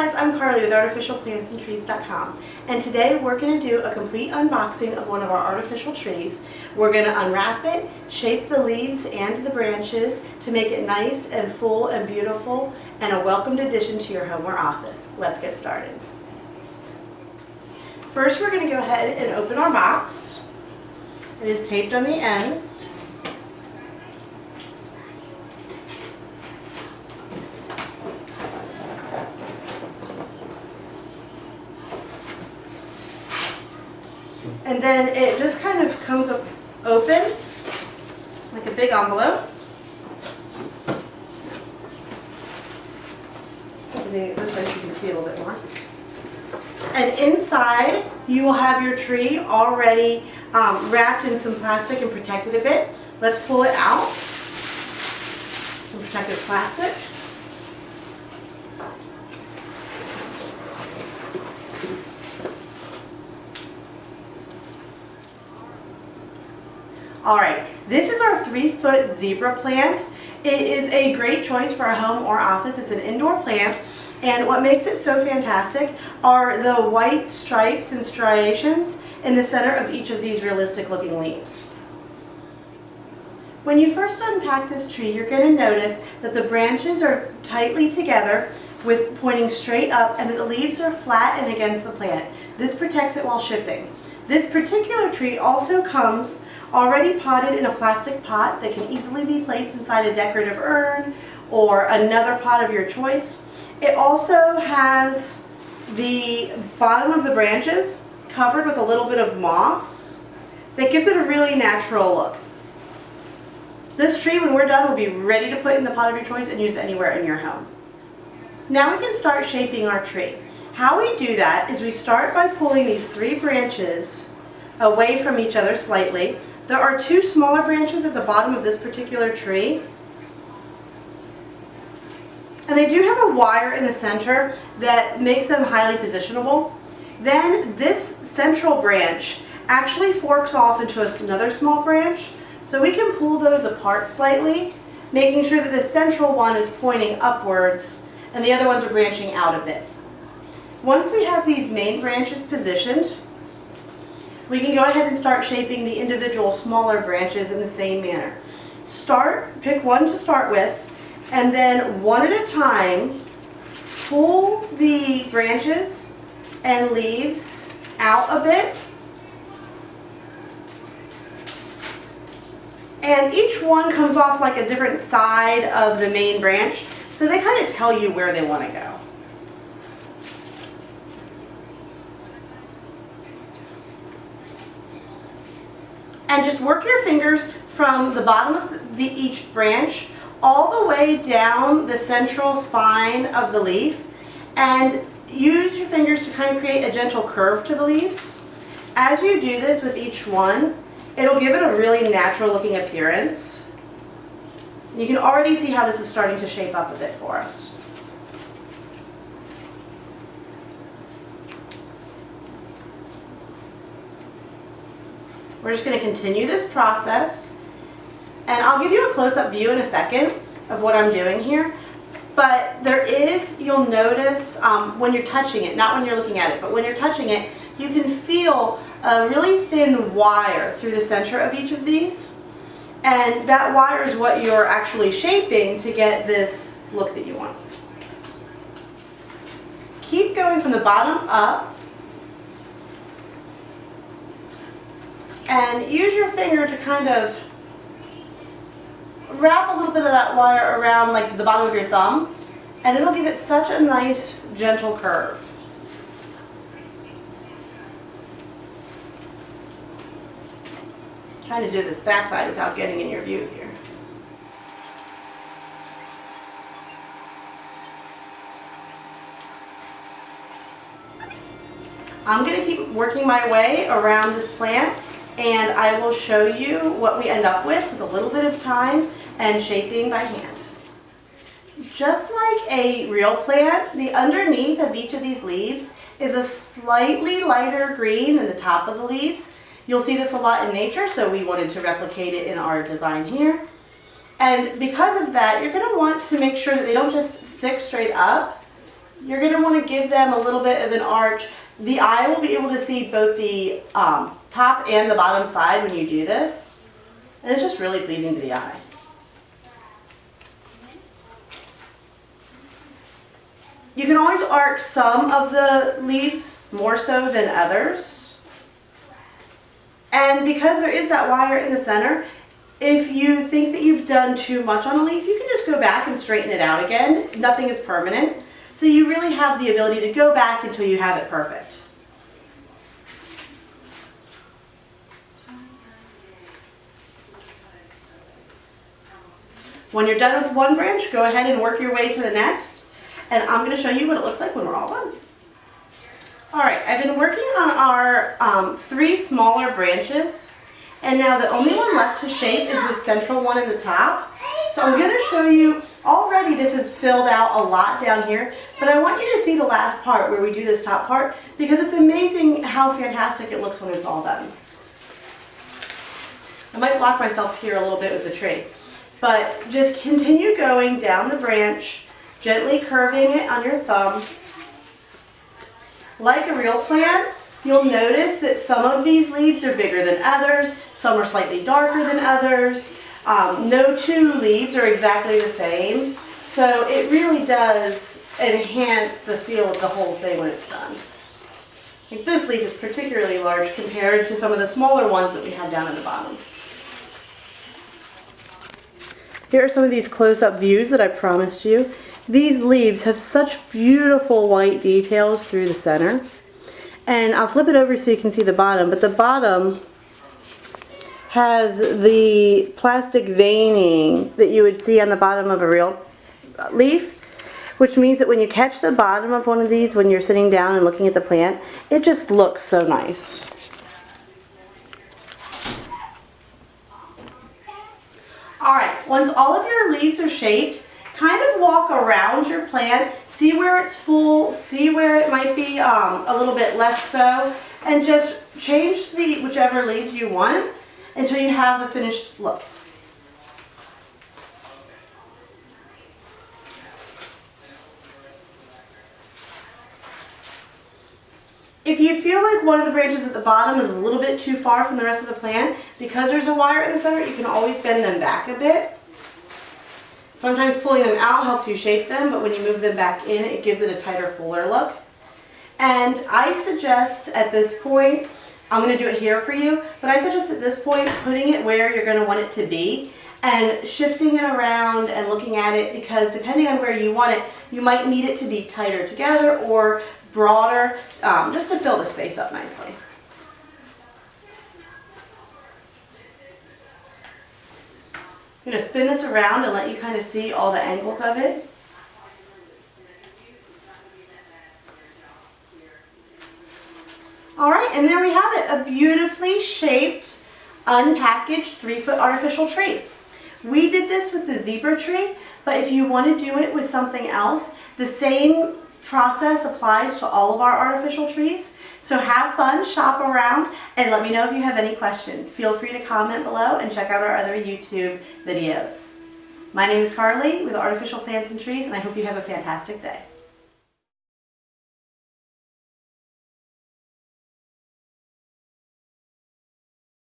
guys, I'm Carly with artificialplantsandtrees.com, and today we're going to do a complete unboxing of one of our artificial trees. We're going to unwrap it, shape the leaves and the branches to make it nice and full and beautiful and a welcomed addition to your home or office. Let's get started. First, we're going to go ahead and open our box. It is taped on the ends. And then it just kind of comes up open like a big envelope. Opening it this way so you can see a little bit more. And inside you will have your tree already wrapped in some plastic and protected a bit. Let's pull it out. Some protective plastic. Alright, this is our 3-foot zebra plant. It is a great choice for a home or office. It's an indoor plant, and what makes it so fantastic are the white stripes and striations in the center of each of these realistic looking leaves. When you first unpack this tree, you're going to notice that the branches are tightly together with pointing straight up, and that the leaves are flat and against the plant. This protects it while shipping. This particular tree also comes already potted in a plastic pot that can easily be placed inside a decorative urn or another pot of your choice. It also has the bottom of the branches covered with a little bit of moss that gives it a really natural look. This tree, when we're done, will be ready to put in the pot of your choice and use it anywhere in your home. Now we can start shaping our tree. How we do that is we start by pulling these 3 branches away from each other slightly. There are 2 smaller branches at the bottom of this particular tree, and they do have a wire in the center that makes them highly positionable. Then this central branch actually forks off into another small branch, so we can pull those apart slightly, making sure that the central one is pointing upwards and the other ones are branching out a bit. Once we have these main branches positioned, we can go ahead and start shaping the individual smaller branches in the same manner. Pick one to start with, and then one at a time, pull the branches and leaves out a bit. And each one comes off like a different side of the main branch, so they kind of tell you where they want to go. And just work your fingers from the bottom of each branch all the way down the central spine of the leaf, and use your fingers to kind of create a gentle curve to the leaves. As you do this with each one, it'll give it a really natural looking appearance. You can already see how this is starting to shape up a bit for us. We're just going to continue this process, and I'll give you a close-up view in a second of what I'm doing here. But you'll notice when you're touching it, not when you're looking at it, but when you're touching it, you can feel a really thin wire through the center of each of these. And that wire is what you're actually shaping to get this look that you want. Keep going from the bottom up. And use your finger to kind of wrap a little bit of that wire around like the bottom of your thumb, and it'll give it such a nice gentle curve. I'm trying to do this backside without getting in your view here. I'm going to keep working my way around this plant, and I will show you what we end up with a little bit of time and shaping by hand. Just like a real plant, the underneath of each of these leaves is a slightly lighter green than the top of the leaves. You'll see this a lot in nature, so we wanted to replicate it in our design here. And because of that, you're going to want to make sure that they don't just stick straight up. You're going to want to give them a little bit of an arch. The eye will be able to see both the top and the bottom side when you do this. And it's just really pleasing to the eye. You can always arc some of the leaves more so than others. And because there is that wire in the center, if you think that you've done too much on a leaf, you can just go back and straighten it out again. Nothing is permanent. So you really have the ability to go back until you have it perfect. When you're done with one branch, go ahead and work your way to the next. And I'm going to show you what it looks like when we're all done. Alright, I've been working on our 3 smaller branches. And now the only one left to shape is the central one in the top. So I'm going to show you, already this has filled out a lot down here, but I want you to see the last part where we do this top part because it's amazing how fantastic it looks when it's all done. I might block myself here a little bit with the tree, but just continue going down the branch, gently curving it on your thumb. Like a real plant, you'll notice that some of these leaves are bigger than others, some are slightly darker than others. No 2 leaves are exactly the same, so it really does enhance the feel of the whole thing when it's done. Like this leaf is particularly large compared to some of the smaller ones that we have down at the bottom. Here are some of these close-up views that I promised you. These leaves have such beautiful white details through the center. And I'll flip it over so you can see the bottom, but the bottom has the plastic veining that you would see on the bottom of a real leaf, which means that when you catch the bottom of one of these when you're sitting down and looking at the plant, it just looks so nice. Alright, once all of your leaves are shaped, kind of walk around your plant, see where it's full, see where it might be a little bit less so, and just change the whichever leaves you want until you have the finished look. If you feel like one of the branches at the bottom is a little bit too far from the rest of the plant, because there's a wire in the center, you can always bend them back a bit. Sometimes pulling them out helps you shape them, but when you move them back in, it gives it a tighter, fuller look. And I suggest at this point, I'm going to do it here for you, but I suggest at this point putting it where you're going to want it to be and shifting it around and looking at it, because depending on where you want it, you might need it to be tighter together or broader, just to fill the space up nicely. I'm going to spin this around and let you kind of see all the angles of it. Alright, and there we have it, a beautifully shaped, unpackaged 3-foot artificial tree. We did this with the zebra tree, but if you want to do it with something else, the same process applies to all of our artificial trees. So have fun, shop around, and let me know if you have any questions. Feel free to comment below and check out our other YouTube videos. My name is Carly with Artificial Plants and Trees, and I hope you have a fantastic day.